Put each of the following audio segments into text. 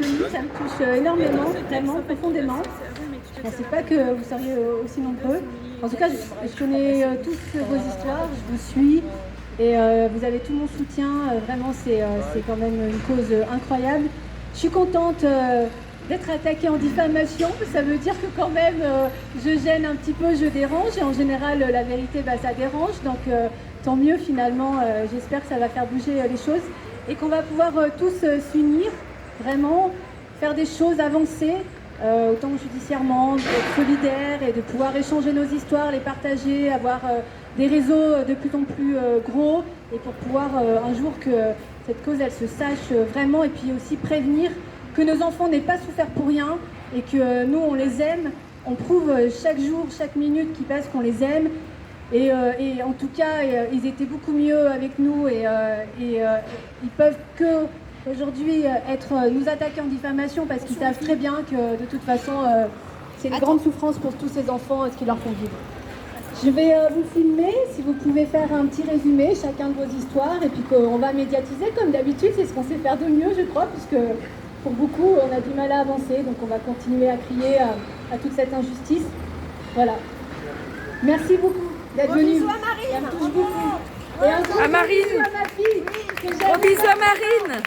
venue, ça me touche énormément, vraiment, profondément. Je ne pensais pas que vous seriez aussi nombreux. En tout cas, je connais tous vos histoires, je vous suis et vous avez tout mon soutien. Vraiment, c'est quand même une cause incroyable. Je suis contente d'être attaquée en diffamation. Ça veut dire que quand même, je gêne un petit peu, je dérange. Et en général, la vérité, ça dérange. Donc, tant mieux finalement. J'espère que ça va faire bouger les choses et qu'on va pouvoir tous s'unir, vraiment, faire des choses, avancer. Autant judiciairement, d'être solidaires et de pouvoir échanger nos histoires, les partager, avoir des réseaux de plus en plus gros et pour pouvoir un jour que cette cause elle se sache vraiment et puis aussi prévenir que nos enfants n'aient pas souffert pour rien et que nous on les aime, on prouve chaque jour, chaque minute qui passe qu'on les aime et en tout cas ils étaient beaucoup mieux avec nous et ils peuvent que aujourd'hui nous attaquer en diffamation parce qu'ils savent très bien que de toute façon c'est une grande souffrance pour tous ces enfants ce qu'ils leur font vivre. Je vais vous filmer, si vous pouvez faire un petit résumé chacun de vos histoires et puis qu'on va médiatiser comme d'habitude, c'est ce qu'on sait faire de mieux je crois puisque pour beaucoup on a du mal à avancer donc on va continuer à crier à toute cette injustice. Voilà. Merci beaucoup d'être venus. Bisous à Marine. Et un gros à Marine. bisou à ma fille. Gros bisous à Marine.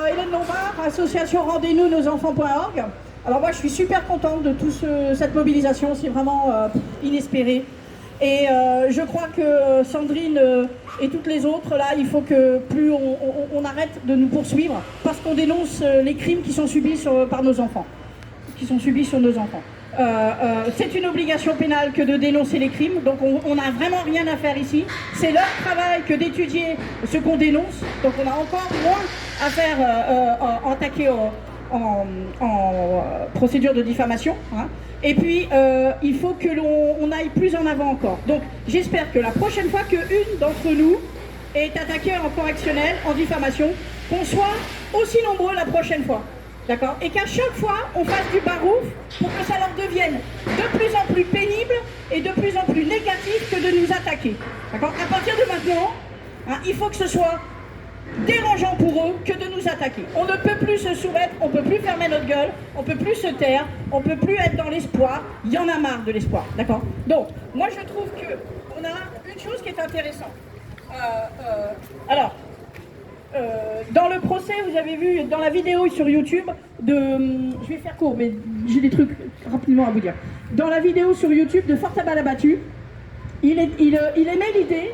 Hélène Lombard, association Rendez-nous nos enfants.org. Alors moi je suis super contente de toute cette mobilisation, c'est vraiment inespéré. Et je crois que Sandrine et toutes les autres, là, il faut que plus on arrête de nous poursuivre parce qu'on dénonce les crimes qui sont subis par nos enfants, qui sont subis sur nos enfants. C'est une obligation pénale que de dénoncer les crimes, donc on n'a vraiment rien à faire ici. C'est leur travail que d'étudier ce qu'on dénonce, donc on a encore moins à faire attaquer en procédure de diffamation. Hein. Et puis, il faut que l'on aille plus en avant encore. Donc, j'espère que la prochaine fois qu'une d'entre nous est attaquée en correctionnel, en diffamation, qu'on soit aussi nombreux la prochaine fois. D'accord? Et qu'à chaque fois, on fasse du barouf pour que ça leur devienne de plus en plus pénible et de plus en plus négatif que de nous attaquer. D'accord? À partir de maintenant, hein, il faut que ce soit dérangeant pour eux que de nous attaquer. On ne peut plus se soumettre, on ne peut plus fermer notre gueule, on ne peut plus se taire, on ne peut plus être dans l'espoir. Il y en a marre de l'espoir, d'accord? Donc, moi je trouve qu'on a une chose qui est intéressante. Dans le procès, vous avez vu dans la vidéo sur YouTube je vais faire court, mais j'ai des trucs rapidement à vous dire. Dans la vidéo sur YouTube de Fort Tabac abattu, il émet l'idée,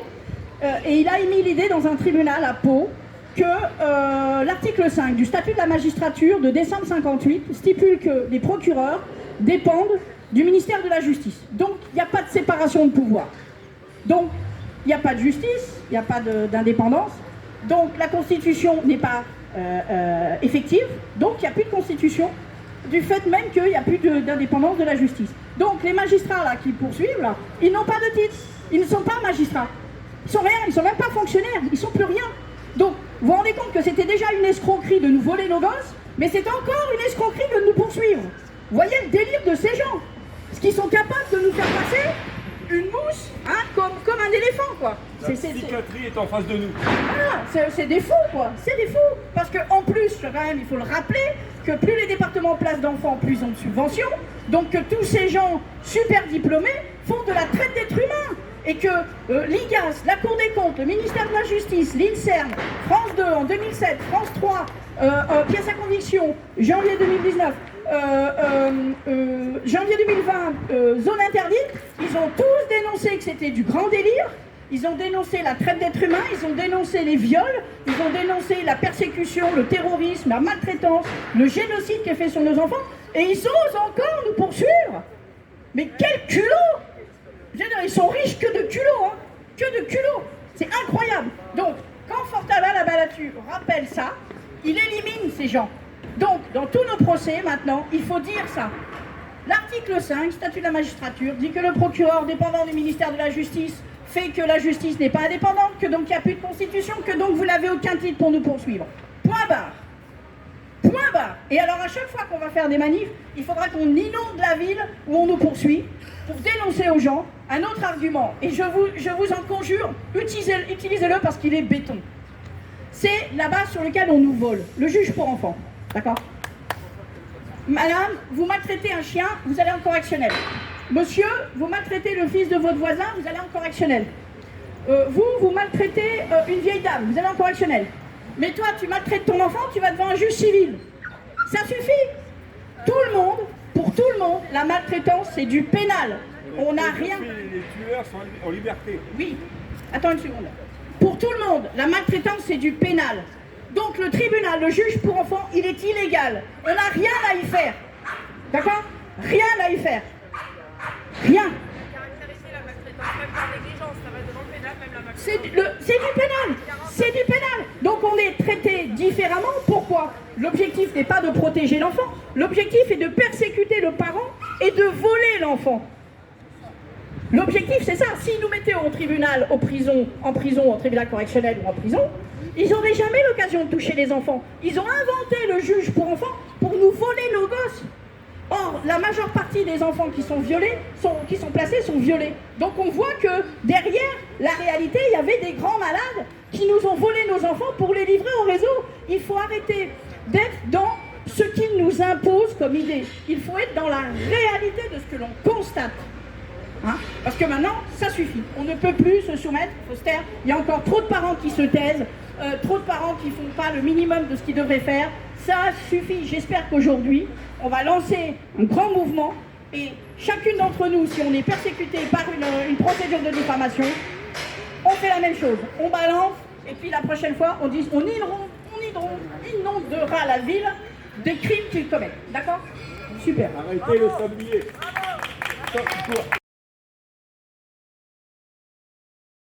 et il a émis l'idée dans un tribunal à Pau, que l'article 5 du statut de la magistrature de décembre 58 stipule que les procureurs dépendent du ministère de la Justice. Donc, il n'y a pas de séparation de pouvoir. Donc, il n'y a pas de justice, il n'y a pas d'indépendance. Donc, la Constitution n'est pas effective. Donc, il n'y a plus de Constitution du fait même qu'il n'y a plus d'indépendance de la justice. Donc, les magistrats là, qui poursuivent, là, ils n'ont pas de titre. Ils ne sont pas magistrats. Ils sont rien, ils sont même pas fonctionnaires, ils sont plus rien. Donc, vous vous rendez compte que c'était déjà une escroquerie de nous voler nos gosses, mais c'est encore une escroquerie de nous poursuivre. Vous voyez le délire de ces gens? Ce qu'ils sont capables de nous faire passer une mousse, hein, comme un éléphant, quoi. La psychiatrie est en face de nous. Voilà, c'est des fous, quoi. C'est des fous. Parce qu'en plus, quand même, il faut le rappeler, que plus les départements placent d'enfants, plus ils ont de subventions. Donc que tous ces gens super diplômés font de la traite d'êtres humains. Et que l'IGAS, la Cour des comptes, le ministère de la Justice, l'INSERM, France 2 en 2007, France 3, pièce à conviction, janvier 2019, janvier 2020, zone interdite, ils ont tous dénoncé que c'était du grand délire, ils ont dénoncé la traite d'êtres humains, ils ont dénoncé les viols, ils ont dénoncé la persécution, le terrorisme, la maltraitance, le génocide qui est fait sur nos enfants, et ils osent encore nous poursuivre. Mais quel culot! Je veux dire, ils sont riches que de culot, hein, que de culot. C'est incroyable. Donc, quand Fort Tabac abattu rappelle ça, il élimine ces gens. Donc, dans tous nos procès, maintenant, il faut dire ça. L'article 5, statut de la magistrature, dit que le procureur dépendant du ministère de la Justice fait que la justice n'est pas indépendante, que donc il n'y a plus de constitution, que donc vous n'avez aucun titre pour nous poursuivre. Point barre. Point Point barre. Et alors à chaque fois qu'on va faire des manifs, il faudra qu'on inonde la ville où on nous poursuit pour dénoncer aux gens un autre argument. Et je vous en conjure, utilisez-le parce qu'il est béton. C'est la base sur laquelle on nous vole, le juge pour enfants. D'accord? Madame, vous maltraitez un chien, vous allez en correctionnel. Monsieur, vous maltraitez le fils de votre voisin, vous allez en correctionnel. Vous maltraitez une vieille dame, vous allez en correctionnel. Mais toi, tu maltraites ton enfant, tu vas devant un juge civil. Ça suffit. Tout le monde, pour tout le monde, la maltraitance, c'est du pénal. On n'a rien... Les tueurs sont en liberté. Oui. Attends une seconde. Pour tout le monde, la maltraitance, c'est du pénal. Donc le tribunal, le juge pour enfants, il est illégal. On n'a rien à y faire. D'accord? Rien à y faire. Rien. C'est du pénal. C'est du pénal. Donc on est traité différemment. Pourquoi? L'objectif n'est pas de protéger l'enfant. L'objectif est de persécuter le parent et de voler l'enfant. L'objectif, c'est ça. S'ils nous mettaient au tribunal, en prison, au tribunal correctionnel ou en prison, ils n'auraient jamais l'occasion de toucher les enfants. Ils ont inventé le juge pour enfants pour nous voler nos gosses. Or, la majeure partie des enfants qui sont violés, qui sont placés, sont violés. Donc on voit que derrière la réalité, il y avait des grands malades qui nous ont volé nos enfants pour les livrer au réseau. Il faut arrêter d'être dans ce qu'ils nous imposent comme idée. Il faut être dans la réalité de ce que l'on constate. Hein? Parce que maintenant, ça suffit. On ne peut plus se soumettre, il faut se taire. Il y a encore trop de parents qui se taisent, trop de parents qui ne font pas le minimum de ce qu'ils devraient faire. Ça suffit. J'espère qu'aujourd'hui, on va lancer un grand mouvement et chacune d'entre nous, si on est persécuté par une procédure de diffamation, on fait la même chose. On balance et puis la prochaine fois, on inondera la ville des crimes qu'ils commettent. D'accord? Super. Arrêtez le sablier.